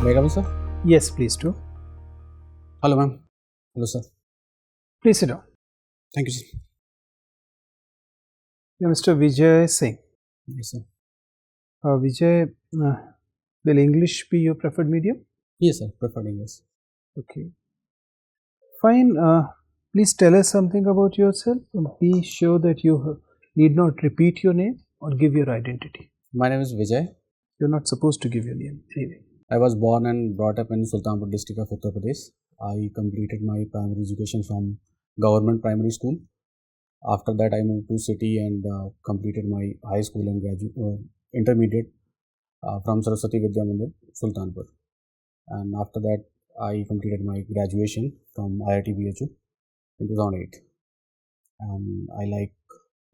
May I come in, sir? Yes, please do. Hello, ma'am. Hello, sir. Please sit down. Thank you, sir. You're Mr. Vijay Singh. Yes, sir. Vijay, will English be your preferred medium? Yes, sir. Preferred English. Okay. Fine. Please tell us something about yourself and be sure that you need not repeat your name or give your identity. My name is Vijay. You're not supposed to give your name anyway. I was born and brought up in Sultanpur district of Uttar Pradesh. I completed my primary education from government primary school. After that, I moved to city and completed my high school and intermediate from Saraswati Vidya Mandir, Sultanpur. And after that, I completed my graduation from 𝐼𝐀𝐒 𝐏𝐫𝐞𝐥𝐢 in 2008. And I like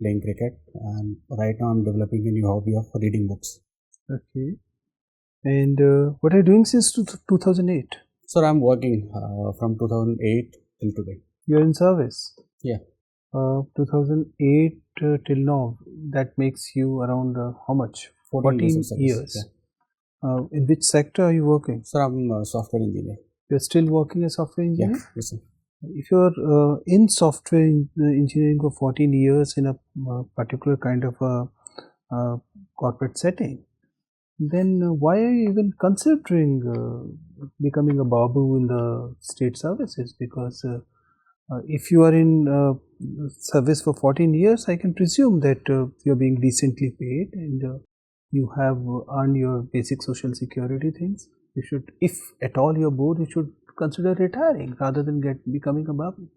playing cricket, and right now I'm developing a new hobby of reading books. Okay. And what are you doing since 2008? Sir, I'm working from 2008 till today. You're in service? Yeah. 2008 till now, that makes you around how much? 14 years. Yeah. In which sector are you working? Sir, I'm a software engineer. You're still working as software engineer? Yeah. Yes, sir. If you're in software engineering for 14 years in a particular kind of a corporate setting, then why are you even considering becoming a Babu in the state services? Because if you are in service for 14 years, I can presume that you're being decently paid and you have earned your basic social security things. You should, if at all you're bored, you should consider retiring rather than becoming a Babu.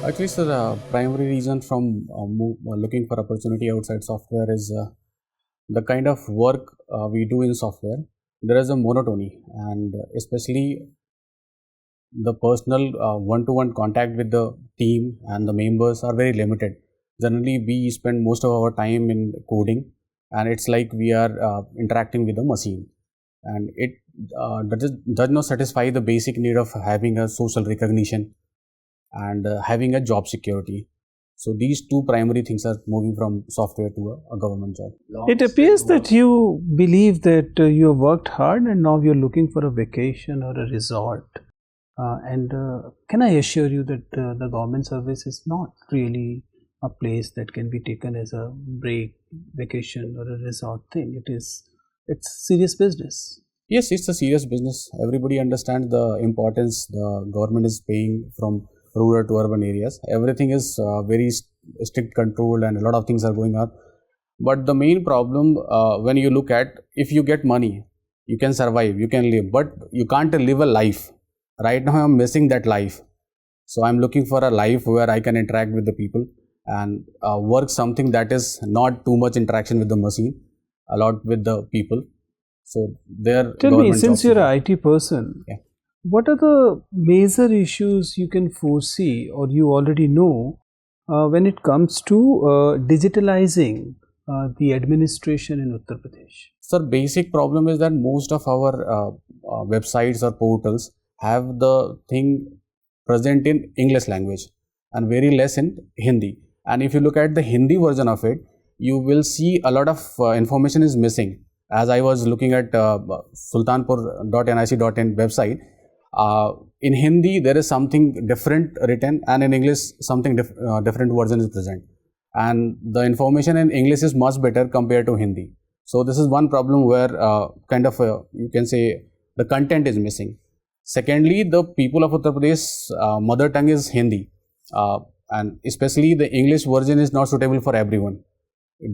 Actually, sir, the primary reason from looking for opportunity outside software is the kind of work we do in software. There is a monotony, and especially the personal one-to-one contact with the team and the members are very limited. Generally, we spend most of our time in coding, and it's like we are interacting with a machine, and it does not satisfy the basic need of having a social recognition and having a job security. So these two primary things are moving from software to a government job. It appears that you believe that you have worked hard and now you're looking for a vacation or a resort. Can I assure you that the government service is not really a place that can be taken as a break, vacation or a resort thing. It's serious business. Yes, it's a serious business. Everybody understands the importance the government is paying from rural to urban areas. Everything is very strict controlled and a lot of things are going on. But the main problem when you look at, if you get money, you can survive, you can live, but you can't live a life. Right now I'm missing that life. So I'm looking for a life where I can interact with the people and work something that is not too much interaction with the machine, a lot with the people. So tell me, since you're an IT person, yeah, what are the major issues you can foresee or you already know when it comes to digitalizing the administration in Uttar Pradesh? Sir, basic problem is that most of our websites or portals have the thing present in English language and very less in Hindi. And if you look at the Hindi version of it, you will see a lot of information is missing. As I was looking at sultanpur.nic.in website, in Hindi there is something different written, and in English something different version is present, and the information in English is much better compared to Hindi. So this is one problem where you can say the content is missing. Secondly, the people of Uttar Pradesh mother tongue is Hindi, and especially the English version is not suitable for everyone.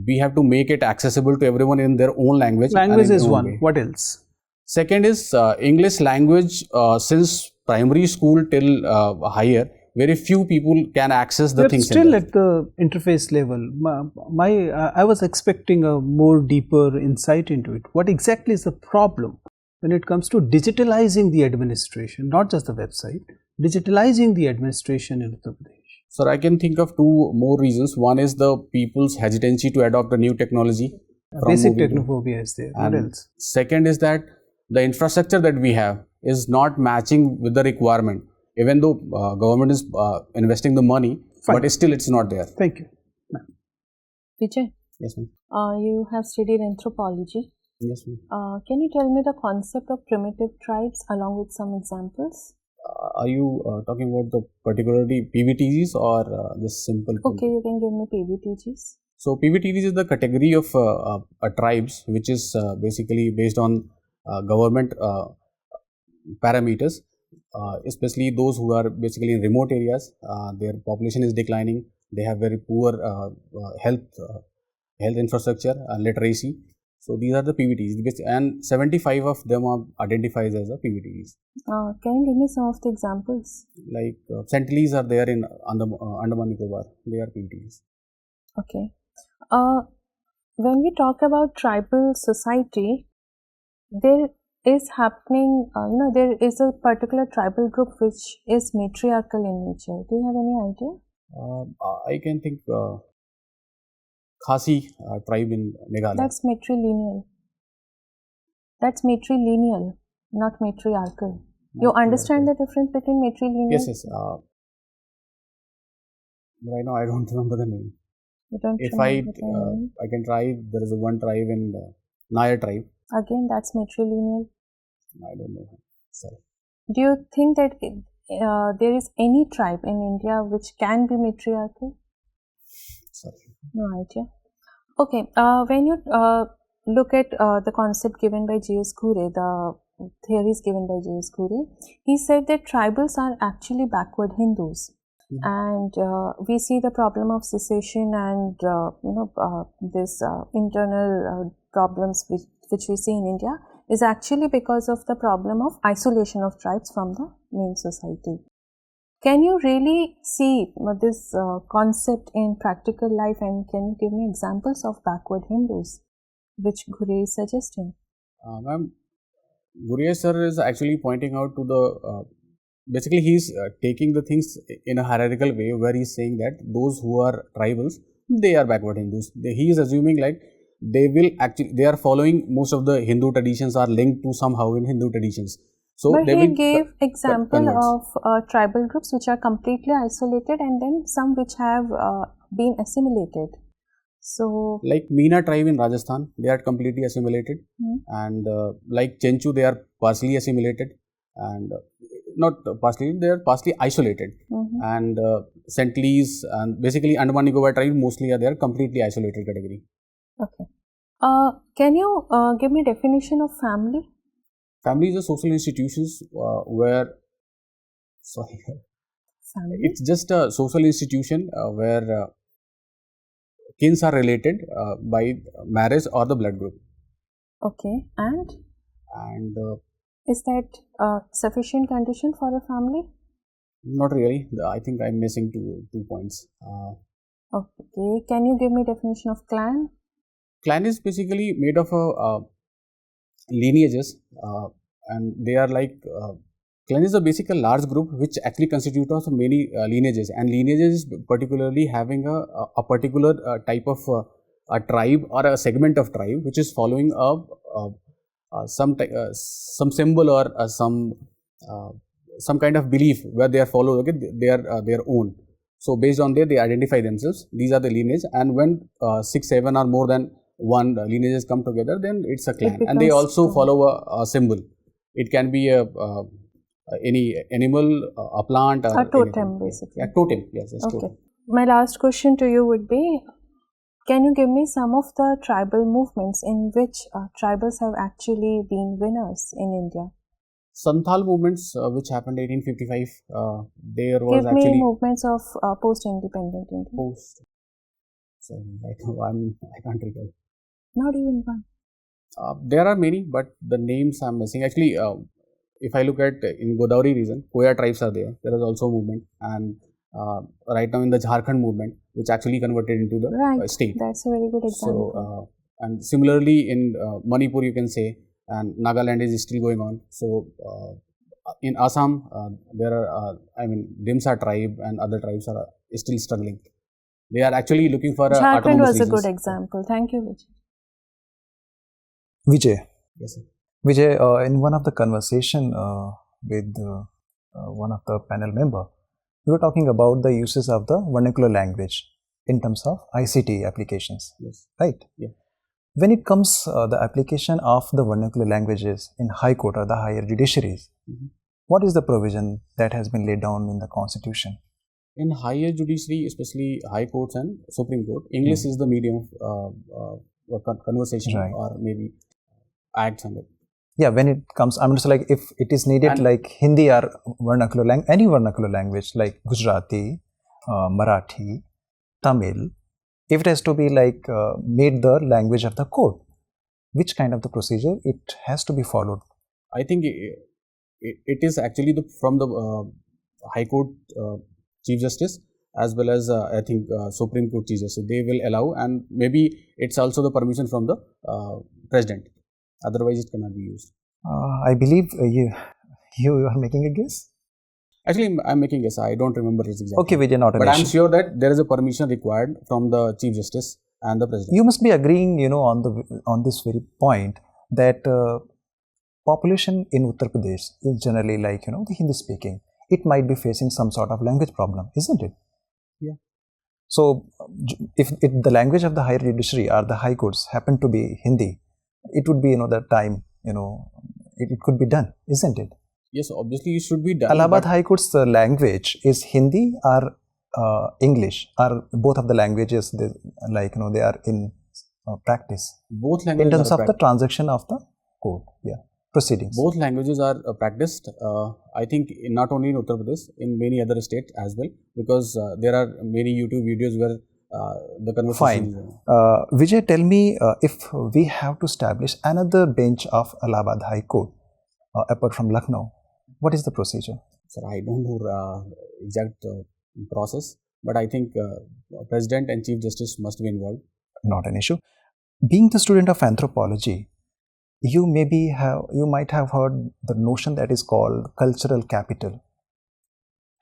We have to make it accessible to everyone in their own language. Language is one. Way. What else? Second is English language. Since primary school till higher, very few people can access the things. Still at the interface level. I was expecting a more deeper insight into it. What exactly is the problem when it comes to digitalizing the administration, not just the website, digitalizing the administration in Uttar Pradesh? Sir, I can think of two more reasons. One is the people's hesitancy to adopt a new technology. Basic technophobia is there. What else? Second is that the infrastructure that we have is not matching with the requirement. Even though government is investing the money, but still it's not there. Thank you. Vijay, Yes, ma'am. you have studied anthropology. Yes, ma'am. Can you tell me the concept of primitive tribes along with some examples? Are you talking about the particularly PVTGs or just simple? Okay, you can give me PVTGs. So PVTGs is the category of tribes which is basically based on government parameters, especially those who are basically in remote areas. Their population is declining. They have very poor health infrastructure, literacy. So these are the PVTs, and 75 of them are identified as a PVTs. Can you give me some of the examples? Like Sentinels are there in Andaman Nicobar. They are PVTs. Okay. When we talk about tribal society, there is happening, there is a particular tribal group which is matriarchal in nature. Do you have any idea? I can think Khasi tribe in Meghalaya. That's matrilineal. That's matrilineal, not matriarchal. You understand the difference between matrilineal? Yes, yes. Right now I don't remember the name. You don't If remember the name? I can try. There is one tribe in Nair tribe. Again, that's matrilineal. I don't know. Sorry. Do you think that there is any tribe in India which can be matriarchal? Sorry. No idea. Okay. When you look at the concept given by 𝐺𝑠 𝐏𝐸, the theories given by 𝐺𝑠 𝐏𝐸, he said that tribals are actually backward Hindus. And we see the problem of secession and this internal problems which we see in India is actually because of the problem of isolation of tribes from the main society. Can you really see this concept in practical life, and can you give me examples of backward Hindus which 𝐏𝐸 is suggesting? Ma'am, 𝐏𝐸 sir is actually pointing out to the basically he's taking the things in a hierarchical way, where he's saying that those who are tribals, they are backward Hindus. He is assuming like they are following most of the Hindu traditions, are linked to somehow in Hindu traditions. So but they he will gave example converts. of tribal groups which are completely isolated, and then some which have been assimilated. So like Meena tribe in Rajasthan, they are completely assimilated, and like Chenchu, they are partially assimilated, and not partially, they are partially isolated. And Sentinels and basically Andaman Nicobar tribe mostly are there completely isolated category. Okay. Can you give me definition of family? Family is a social institutions where, sorry, Family? it's just a social institution where kins are related by marriage or the blood group. Okay, and is that sufficient condition for a family? Not really. I think I'm missing two points. Okay, can you give me definition of clan? Clan is basically made of lineages, and they are like clan is a large group which actually constitutes of many lineages, and lineages is particularly having a particular type of a tribe or a segment of tribe which is following some symbol or some kind of belief where they are following. Okay, they are their own. So based on that, they identify themselves. These are the lineage, and when 6, 7 or more than one lineages come together, then it's a clan, and they also follow a symbol. It can be any animal, a plant, or a totem, anything. basically. Yeah, totem. Yes, yes, okay. Totem. My last question to you would be: can you give me some of the tribal movements in which tribals have actually been winners in India? Santhal movements which happened 1855. There was give actually me movements of post-independent India. Sorry, I can't recall. Not even one. There are many, but the names I'm missing. Actually, if I look at in Godavari region, Koya tribes are there. There is also a movement, and right now in the Jharkhand movement, which actually converted into the state. That's a very good example. So, and similarly in Manipur, you can say, and Nagaland is still going on. So, in Assam, there are, Dimsa tribe and other tribes are still struggling. They are actually looking for Jharkhand was a good example. Thank you, Vijay. Vijay. Yes, sir. Vijay, in one of the conversation with one of the panel member, we were talking about the uses of the vernacular language. in terms of ICT applications. Yes. Right? Yeah. When it comes the application of the vernacular languages in High Court or the higher judiciaries, what is the provision that has been laid down in the Constitution? In higher judiciary, especially High Courts and Supreme Court, English is the medium of conversation, Right. or maybe acts on it. Yeah, when it comes, I mean, so like if it is needed, And- like Hindi or vernacular language, any vernacular language like Gujarati, Marathi, Tamil, if it has to be like made the language of the court, which kind of the procedure it has to be followed? I think it is actually from the High Court Chief Justice as well as I think Supreme Court Chief Justice. They will allow, and maybe it's also the permission from the President. Otherwise, it cannot be used. I believe you are making a guess. Actually, I'm making a guess. I don't remember it exactly. Okay, Vijay, not an But I'm issue. sure that there is a permission required from the Chief Justice and the President. You must be agreeing, on this very point that population in Uttar Pradesh is generally like, the Hindi speaking. It might be facing some sort of language problem, isn't it? Yeah. So, if the language of the higher judiciary or the high courts happen to be Hindi, it would be, that time, it could be done, isn't it? Yes, obviously it should be done. Allahabad but High Court's language is Hindi or English, or both of the languages, they are in practice both in languages terms are of the transaction of the court, proceedings. both languages are practiced. I think not only in Uttar Pradesh, in many other states as well, because there are many YouTube videos where the conversation. Fine. Vijay, tell me, if we have to establish another bench of Allahabad High Court apart from Lucknow, what is the procedure? Sir, I don't know exact process, but I think President and Chief Justice must be involved. Not an issue. Being the student of anthropology, you might have heard the notion that is called cultural capital.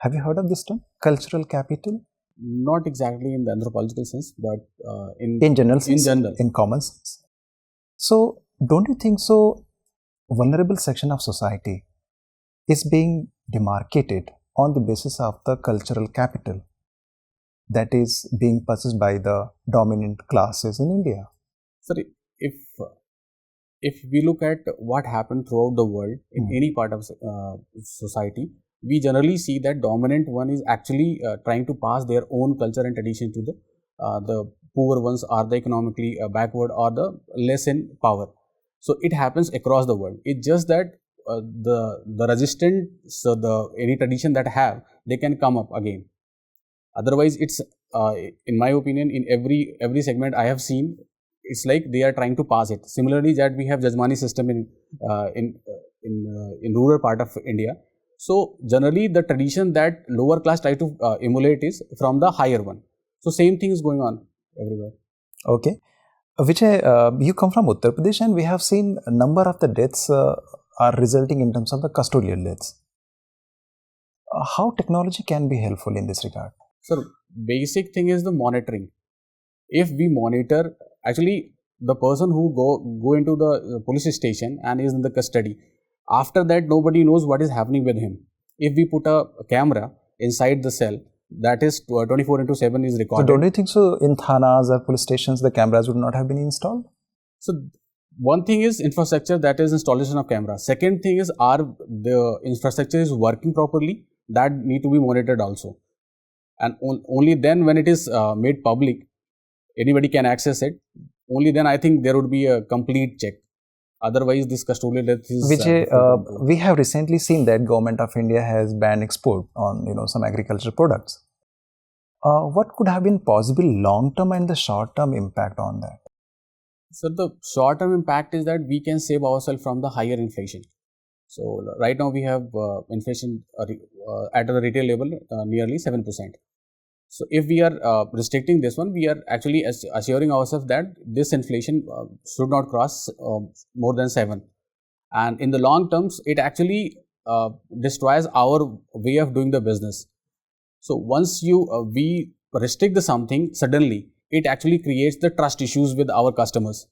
Have you heard of this term, cultural capital? Not exactly in the anthropological sense, but in general sense, in general, in common sense. So, don't you think so? Vulnerable section of society is being demarcated on the basis of the cultural capital that is being possessed by the dominant classes in India. Sir, if we look at what happened throughout the world in any part of society, we generally see that dominant one is actually trying to pass their own culture and tradition to the poor ones, or the economically backward, or the less in power. So it happens across the world. It's just that the resistant, so any tradition that have, they can come up again. Otherwise, it's in my opinion, in every segment I have seen, it's like they are trying to pass it. Similarly, that we have Jajmani system in rural part of India. So generally, the tradition that lower class try to emulate is from the higher one. So same thing is going on everywhere. Okay. Vijay, you come from Uttar Pradesh, and we have seen a number of the deaths are resulting in terms of the custodial deaths. How technology can be helpful in this regard? So basic thing is the monitoring. If we monitor, actually the person who go into the police station and is in the custody, after that nobody knows what is happening with him. If we put a camera inside the cell, that is 24/7 is recorded. So don't you think so in thanas or police stations the cameras would not have been installed? So one thing is infrastructure, that is installation of camera. Second thing is the infrastructure is working properly, that need to be monitored also. And only then when it is made public, anybody can access it. Only then I think there would be a complete check. Otherwise, this custodial death is. Vijay, we have recently seen that Government of India has banned export on some agricultural products. What could have been possible long-term and the short-term impact on that? So the short-term impact is that we can save ourselves from the higher inflation. So right now we have inflation at the retail level nearly 7%. So if we are restricting this one, we are actually assuring ourselves that this inflation should not cross more than 7. And in the long terms, it actually destroys our way of doing the business. So once we restrict the something suddenly, it actually creates the trust issues with our customers.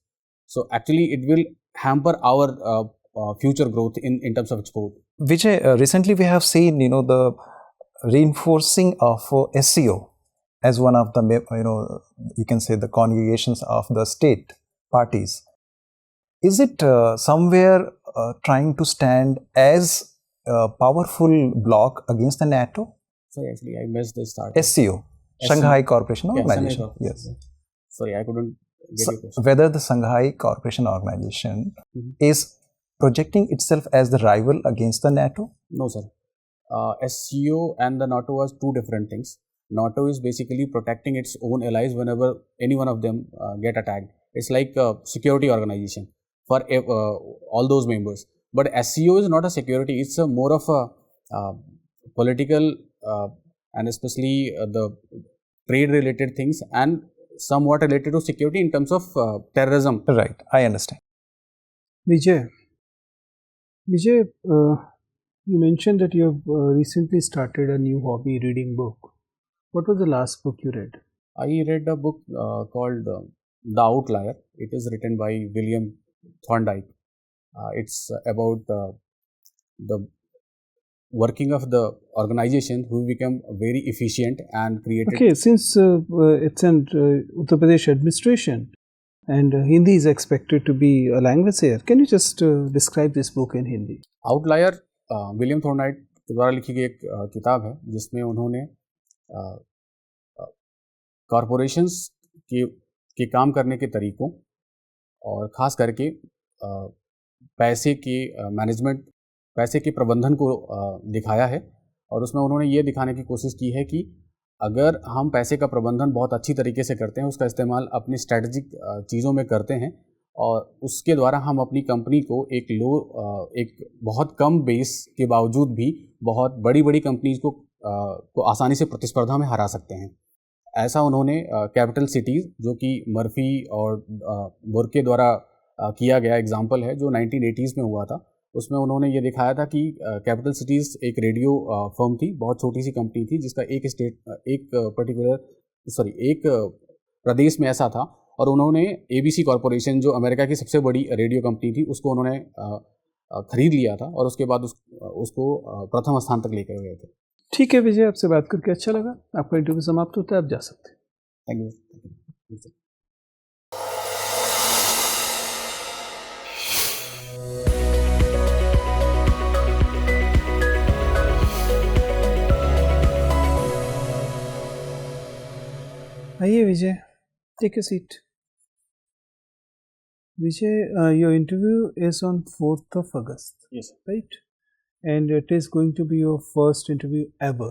So actually it will hamper our future growth in terms of export. Vijay, recently we have seen the reinforcing of SEO as one of the, you can say the congregations of the state parties, is it somewhere trying to stand as a powerful bloc against the NATO? Sorry, actually, I missed the start. SCO, Shanghai Cooperation Organization. Shanghai Yes. Sorry, I couldn't get your question. Whether the Shanghai Cooperation Organization is projecting itself as the rival against the NATO? No, sir. SCO and the NATO are two different things. NATO is basically protecting its own allies whenever any one of them get attacked. It's like a security organization for all those members. But SCO is not a security, it's a more of a political and especially the trade related things and somewhat related to security in terms of terrorism. Right, I understand. Vijay, you mentioned that you have recently started a new hobby, reading book. What was the last book you read? I read a book called The Outlier. It is written by William Thorndike. It's about the working of the organization who become very efficient and creative. Okay, since it's an Uttar Pradesh administration and Hindi is expected to be a language here, can you just describe this book in Hindi? Outlier William Thorndike के द्वारा लिखी गई एक किताब है जिसमें उन्होंने corporations के काम करने के तरीकों और ख़ास करके पैसे के मैनेजमेंट, पैसे के प्रबंधन को दिखाया है। और उसमें उन्होंने ये दिखाने की कोशिश की है कि अगर हम पैसे का प्रबंधन बहुत अच्छी तरीके से करते हैं, उसका इस्तेमाल अपनी स्ट्रैटेजिक चीज़ों में करते हैं और उसके द्वारा हम अपनी कंपनी को एक बहुत कम बेस के बावजूद भी बहुत बड़ी कंपनीज को आसानी से प्रतिस्पर्धा में हरा सकते हैं। ऐसा उन्होंने कैपिटल सिटीज़, जो कि मर्फी और बुर्के द्वारा किया गया एग्जाम्पल है जो 1980s में हुआ था, उसमें उन्होंने ये दिखाया था कि कैपिटल सिटीज़ एक रेडियो फर्म थी, बहुत छोटी सी कंपनी थी जिसका एक प्रदेश में ऐसा था और उन्होंने ABC कॉरपोरेशन, जो अमेरिका की सबसे बड़ी रेडियो कंपनी थी, उसको उन्होंने खरीद लिया था और उसके बाद उसको प्रथम स्थान तक लेकर गए थे। ठीक है विजय, आपसे बात करके अच्छा लगा। आपका इंटरव्यू समाप्त होता है, आप जा सकते हैं। Thank you. आइए विजय, take a seat. Vijay, your interview is on 4th of August. Yes, sir. Right? And it is going to be your first interview ever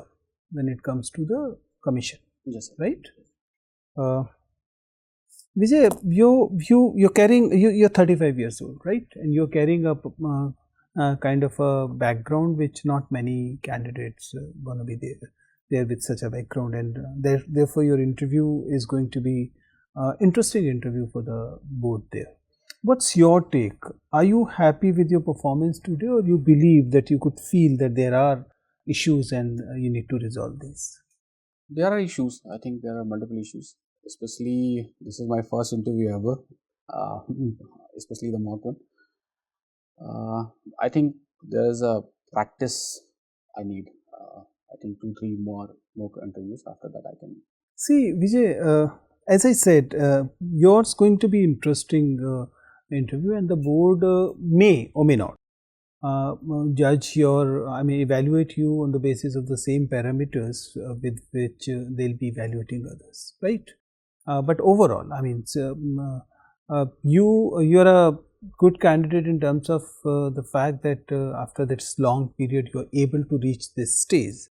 when it comes to the commission. Yes, sir. Right? Vijay, you're carrying, you're 35 years old, right? And you're carrying a kind of a background which not many candidates gonna be there with such a background, and therefore your interview is going to be interesting interview for the board there. What's your take? Are you happy with your performance today, or you believe that you could feel that there are issues and you need to resolve these? There are issues. I think there are multiple issues. Especially, this is my first interview ever, especially the mock one. I think there is a practice I need. I think 2-3 more mock interviews. After that, I can see. Vijay, as I said, yours going to be interesting interview, and the board may or may not judge your, evaluate you on the basis of the same parameters with which they'll be evaluating others, right? But overall, you're a good candidate in terms of the fact that after this long period, you're able to reach this stage,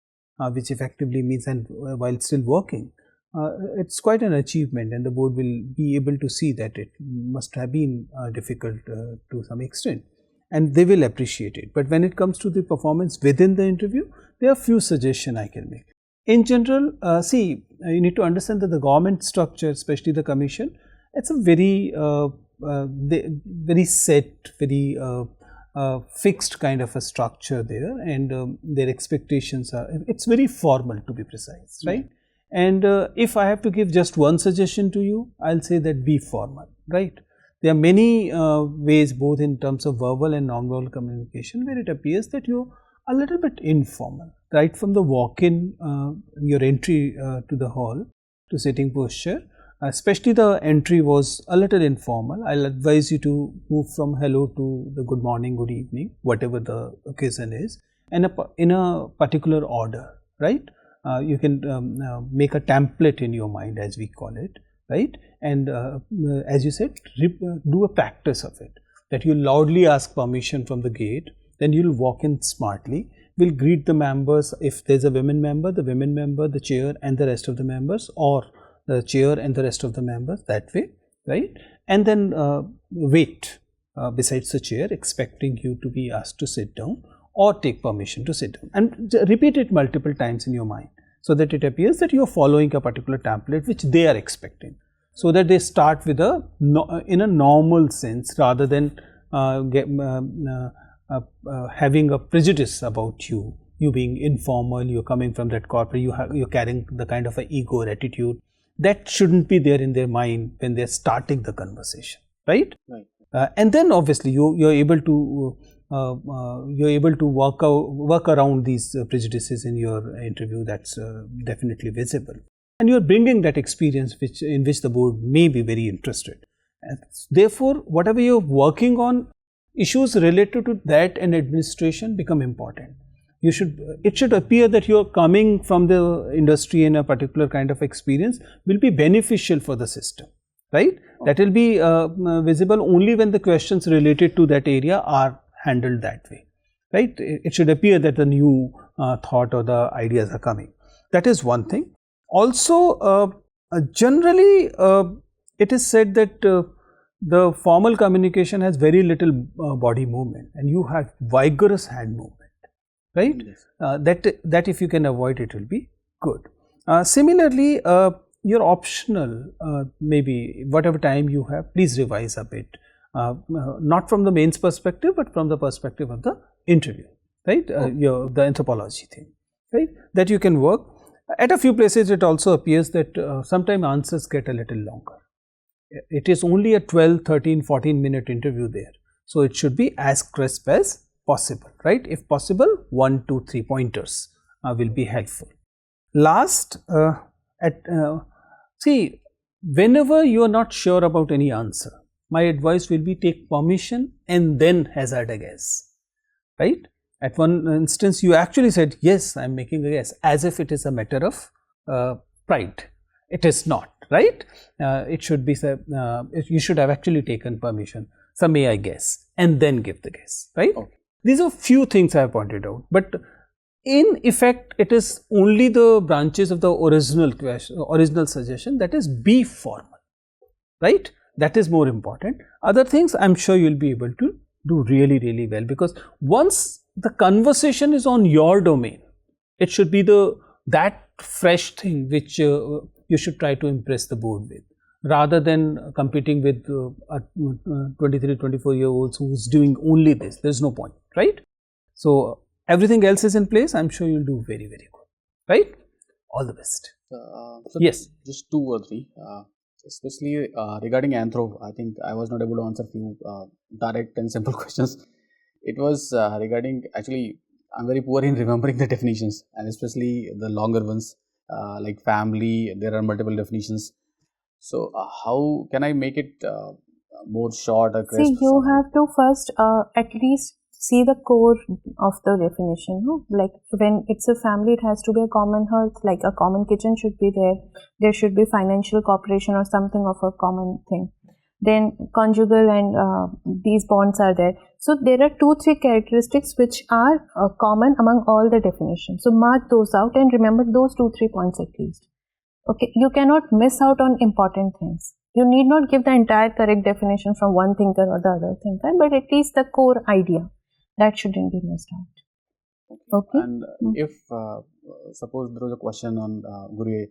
which effectively means, and while still working, it's quite an achievement, and the board will be able to see that it must have been difficult to some extent, and they will appreciate it. But when it comes to the performance within the interview, there are few suggestions I can make. In general, you need to understand that the government structure, especially the commission, it's a very very set, very fixed kind of a structure there, and their expectations are, it's very formal, to be precise, right? And if I have to give just one suggestion to you, I'll say that be formal, right? There are many ways, both in terms of verbal and non-verbal communication, where it appears that you're a little bit informal, right from the walk-in, your entry to the hall. to sitting posture. Especially the entry was a little informal. I'll advise you to move from hello to the good morning, good evening, whatever the occasion is, and in a particular order, right? You can make a template in your mind, as we call it, right? And as you said, do a practice of it, that you loudly ask permission from the gate, then you'll walk in smartly, will greet the members. If there's a women member, the chair and the rest of the members, or the chair and the rest of the members, that way, right? And then wait besides the chair, expecting you to be asked to sit down or take permission to sit down, and repeat it multiple times in your mind, so that it appears that you are following a particular template which they are expecting, so that they start with in a normal sense, rather than having a prejudice about you being informal, you're coming from that corporate, you're carrying the kind of an ego or attitude. That shouldn't be there in their mind when they're starting the conversation, right? Right. And then obviously you're able to work around these prejudices in your interview. That's definitely visible, and you're bringing that experience in which the board may be very interested. And therefore, whatever you're working on, issues related to that and administration become important. It should appear that you're coming from the industry in a particular kind of experience will be beneficial for the system, right? Okay. That will be visible only when the questions related to that area are handled that way, right? It should appear that the new thought or the ideas are coming. That is one thing. Also, generally, it is said that the formal communication has very little body movement, and you have vigorous hand movement. Right? Yes. That if you can avoid it, will be good. Similarly, your optional, maybe whatever time you have, please revise a bit. Not from the mains perspective, but from the perspective of the interview, right? The anthropology thing, right? That you can work. At a few places, it also appears that sometimes answers get a little longer. It is only a 12, 13, 14-minute interview there. So it should be as crisp as possible, right? If possible, 1, 2, 3 pointers will be helpful. Last, see, whenever you are not sure about any answer, my advice will be take permission and then hazard a guess, right? At one instance, you actually said, yes, I'm making a guess, as if it is a matter of pride. It is not, right? It should be, you should have actually taken permission. So may I guess, and then give the guess, right? Okay. These are few things I have pointed out, but in effect, it is only the branches of the original suggestion, that is be formal, right? That is more important. Other things I'm sure you'll be able to do really, really well, because once the conversation is on your domain, it should be that fresh thing which you should try to impress the board with, rather than competing with 23, 24-year-olds who's doing only this. There's no point, right? So everything else is in place. I'm sure you'll do very, very good, right? All the best. So yes. Just 2 or 3, especially regarding anthro. I think I was not able to answer few direct and simple questions. It was regarding, actually, I'm very poor in remembering the definitions, and especially the longer ones, like family. There are multiple definitions. So how can I make it more short or crisp? See, you have to first at least see the core of the definition. No? Like when it's a family, it has to be a common hearth, like a common kitchen should be there. There should be financial cooperation or something of a common thing. Then conjugal and these bonds are there. So there are 2-3 characteristics which are common among all the definitions. So mark those out and remember those 2-3 points at least. Okay, you cannot miss out on important things. You need not give the entire correct definition from one thinker or the other thinker, but at least the core idea, that shouldn't be missed out. Okay. And if suppose there was a question on Guru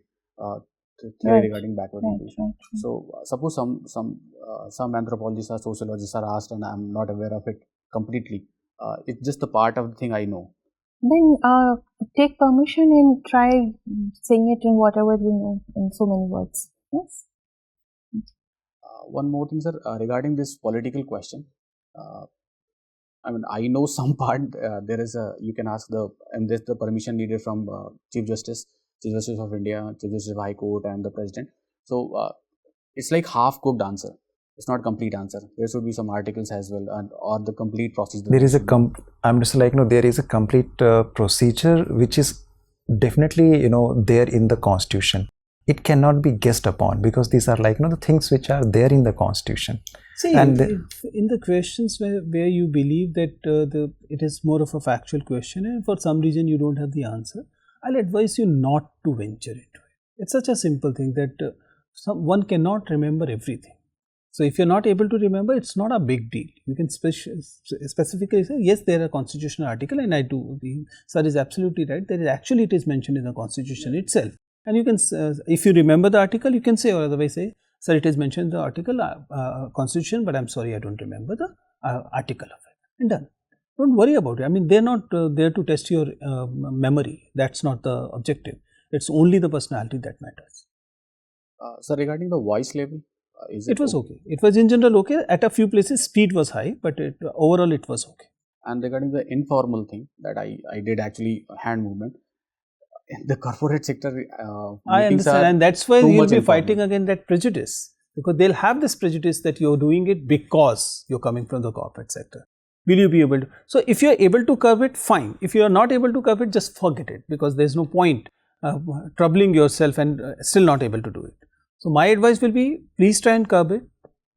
theory regarding backward integration. Right. So suppose some anthropologists or sociologists are asked, and I'm not aware of it completely. It's just a part of the thing I know. Then take permission and try saying it in whatever you know in so many words. Yes. One more thing, sir, regarding this political question. I mean, I know some part. There is you can ask and there's the permission needed from Chief Justice. Chief Justice of India, Chief Justice of High Court, and the President. So it's like half-cooked answer. It's not complete answer. There should be some articles as well, or the complete procedure. There is I'm just like, there is a complete procedure which is definitely, there in the Constitution. It cannot be guessed upon, because these are like, the things which are there in the Constitution. See, and in the questions where you believe that it is more of a factual question and for some reason you don't have the answer, I'll advise you not to venture into it. It's such a simple thing that one cannot remember everything. So if you're not able to remember, it's not a big deal. You can specifically say, yes, there are constitutional article, and I do. Sir is absolutely right. It is mentioned in the Constitution itself. And you can, if you remember the article, you can say, or otherwise say, sir, it is mentioned in the article Constitution, but I'm sorry, I don't remember the article of it. And done. Don't worry about it. I mean, they're not there to test your memory. That's not the objective. It's only the personality that matters. So regarding the voice level, it was okay. It was in general okay. At a few places, speed was high, but overall it was okay. And regarding the informal thing that I did actually hand movement. In the corporate sector, I understand, and that's why you'll be fighting against that prejudice, because they'll have this prejudice that you're doing it because you're coming from the corporate sector. Will you be able to? So if you're able to curb it, fine. If you're not able to curb it, just forget it, because there's no point troubling yourself and still not able to do it. So my advice will be, please try and curb it.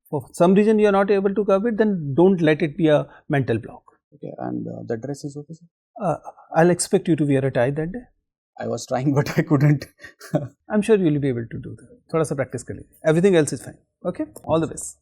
For some reason you're not able to curb it, then don't let it be a mental block. Okay, and the dress is okay, sir? I'll expect you to wear a tie that day. I was trying, but I couldn't. I'm sure you'll be able to do that. Thoda sa practice kar lijiye. Everything else is fine. Okay? All the best.